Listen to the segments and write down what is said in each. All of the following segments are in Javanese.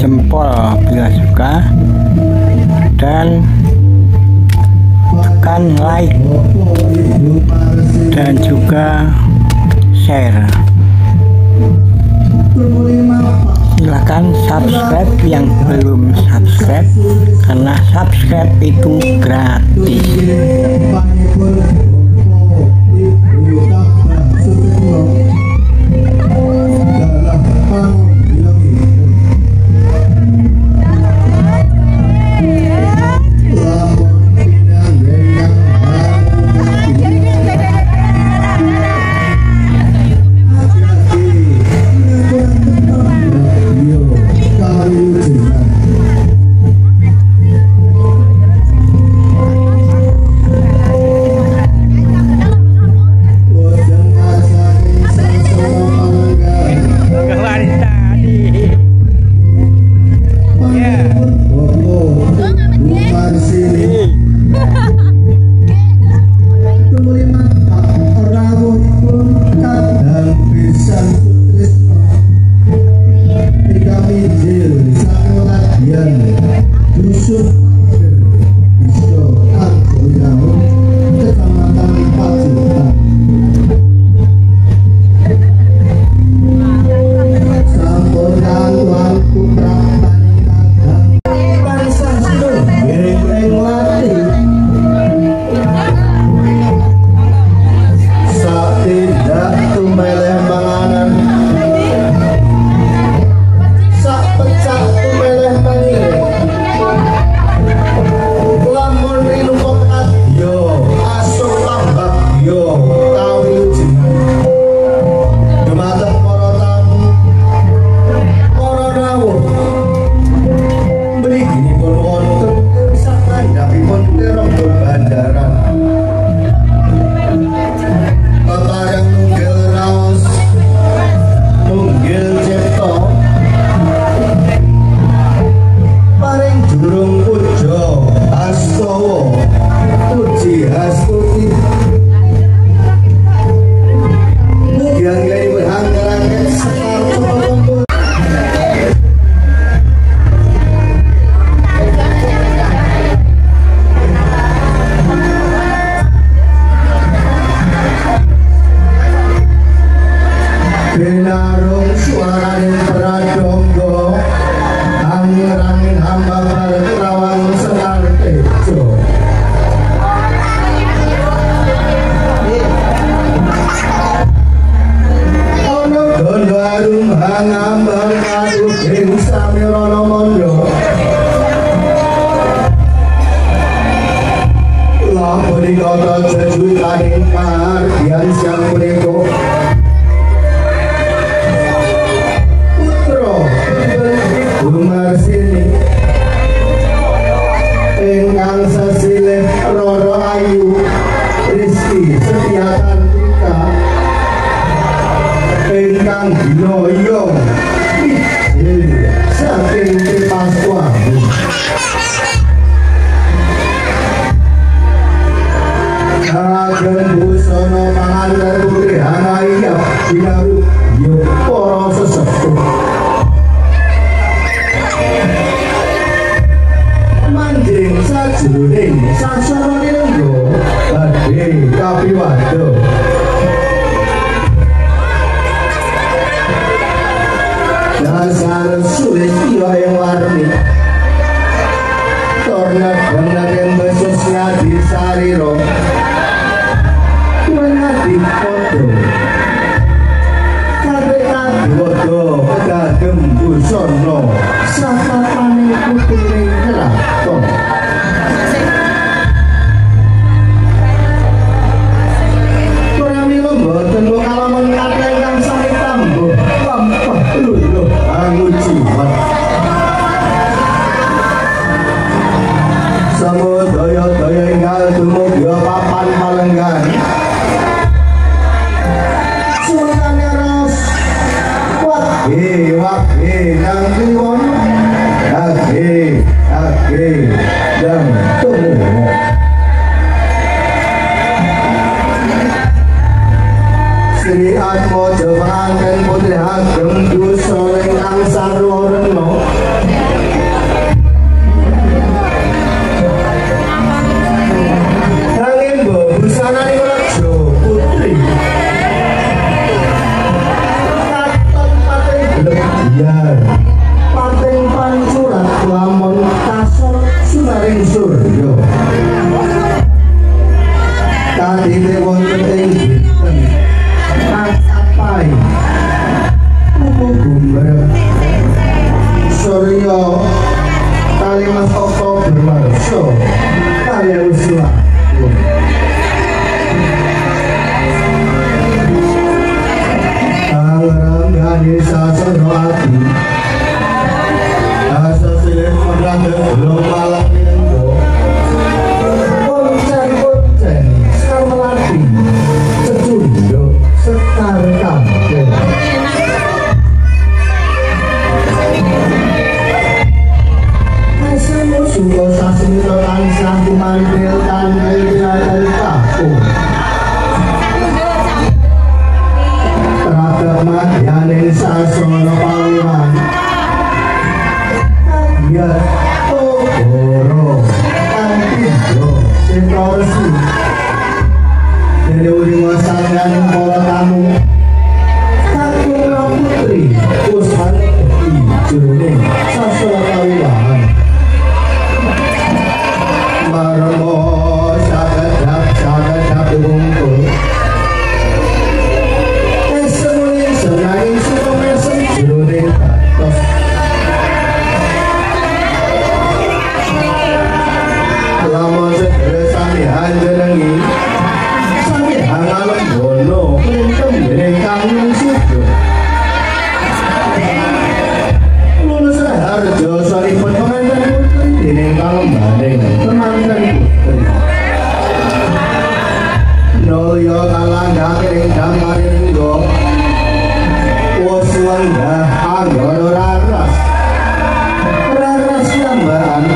jempol bila suka, dan tekan like dan juga share. Silahkan subscribe yang belum subscribe, karena subscribe itu gratis. Benarung suarane pradonga, angin-angin hamba berkerawang senang tejo. Ono gondo arum hangambang kadu ing samirana mondo. Laponi kota jeju kaning margian siang punika. Sini ingkang sesilih Roro Ayu Rizky Setiatantika ingkang Dinoyong saking Tipaswa ageng busana panganten putih hanayap dinaru yo para sesepuh manjing sajroning sasana ninggo badhe kapiwado dasar sulistya yang warni torna bengaken besusnya di sariro wenadi foto Bodo kagem busana sakapane puturing kraton pramila boten kalamun kathah ingkang sami tambuh lampah luluh anguciwat mantil tandil pinatan kapung terhadap madyaning sasana pangeran ya Goro Antidro Sentorsi dene uri wasangan para tamu kakura putri usan jroning sasana kawilahan marmo sagedap wungkul semuanya senanging supemesen jroning batos lamun sedherek sami hanjenengi sami hangalem bono printem dening kang sudo lulus harjo saripun penganten putri dening kalembaring temanten putri nolya kalanggake ing damaring go wasuwanda anggara raras lambaran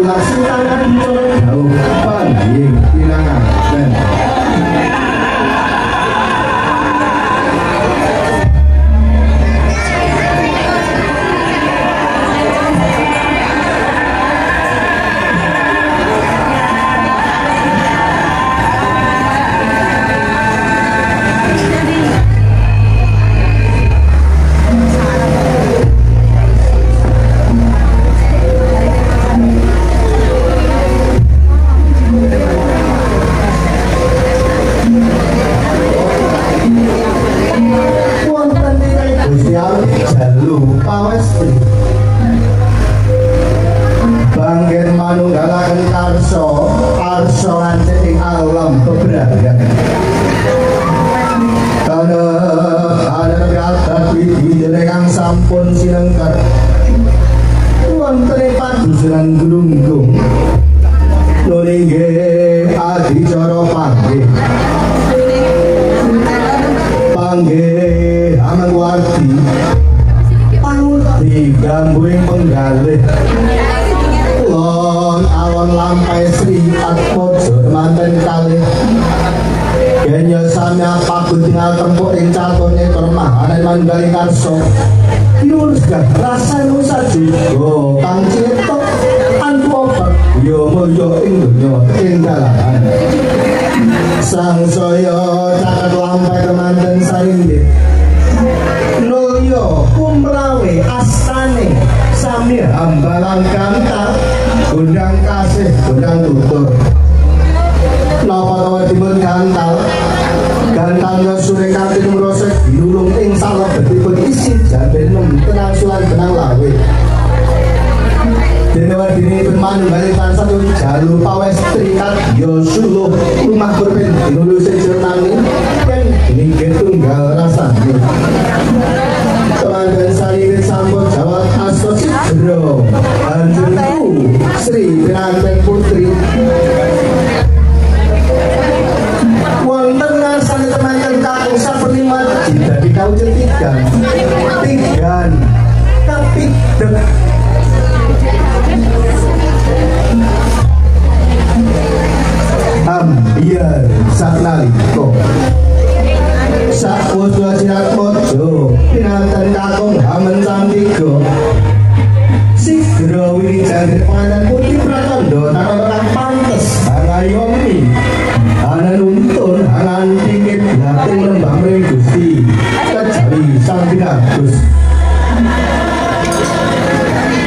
Laksanakan bicara jauh panggil pinanganten Bangkit manunggalaken karsa lancet ing alam bebragan kana adat widine kang sampun sinengker wonten ing padusunan Glunggung nggih adicara panggih Amangwardi gambuing penggalih lon alon lampai Sri Atmojo manten kalih genya samya pagun tinggal tempuk ing catone permahanan manggali karso yurus gak rasa nusa juga kang cetok antuobat yo mulya ing dunya ing dalanan sang saya caket lampai kemanten saringgit Nulyo kumrawe astane sami hambalang kantar gundang kasih gundang tutur napa tawa dipun gantal gantangnya sure kanthi ngrosek dilulung ing salebetipun isi jabenem tenang sulan benang lawe dene wadinipun manunggaling tansah jalur pawestri kadya suluh rumah kurpen dinulu sejernami yen inggih tunggal rasane Temanten saliwit sampun jawab asto sidro Anjurku Sri Pinanten Putri wonten ngarsane temanten kakung saperlima dadi kawujud tigan tapi ambiar saknaliko sakwudu jirat mojo pinanten kakung hamen samtiga sigro wilijangir penganten putih pratandha nakon pantes hangayomi hanan untun hanan dikit lating lembah mring Gusti kejawi sang pinagus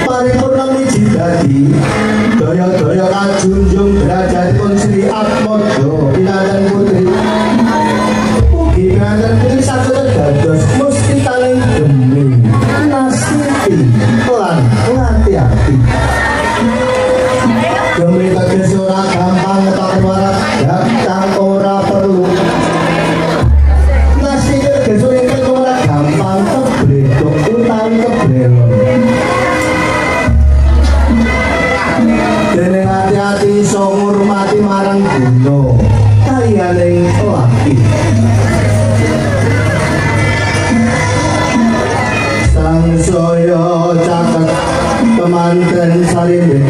paripurna miji dadi daya-daya kajunjung derajatipun Sri Atmojo pinanten putri pinanten putri saged dados mustikaning gemi nasipi lan ngati-ati gemi tegese ora gampang ngetokake warak kang ora perlu nasipi tegese ora gampang kebredok utawi kebrelon dene hati-hati iso ngurmati marang guna kayaning laki sang saya caket temanten salimbit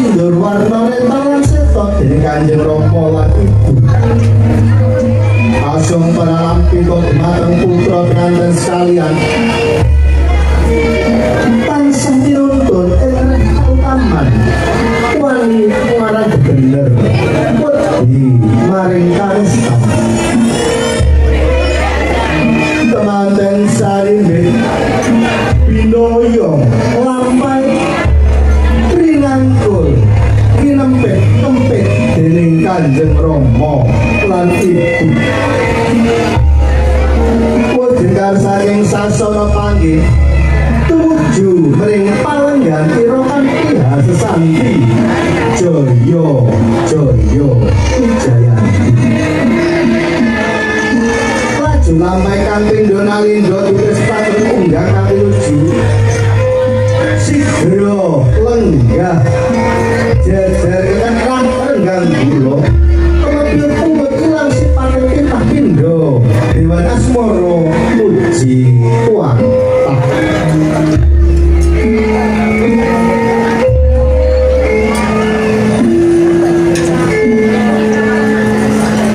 sindur warna rentalan setot dening Kanjeng Rama lan Ibu. Asung paralampiga dumateng putra pengantin sekalian. Tansah tinuntun ing utaman wani marang bener wedi maring kasta. Temanten sarimbe binoyo lampai rinangkul kinempet-tempet dening Kanjeng Rama lan Ibu. Wujudar saking sasana panggih tuju mring palenggan irokan pihak sesanti Joyo Joyo Wijayanti. Laju lampai kang pindho nalindo tulis patun unggah kang luju sigro lenggah jejer kan renggang kula kemudian pungut ilang si patun kitah pindho Dewan Asmara muji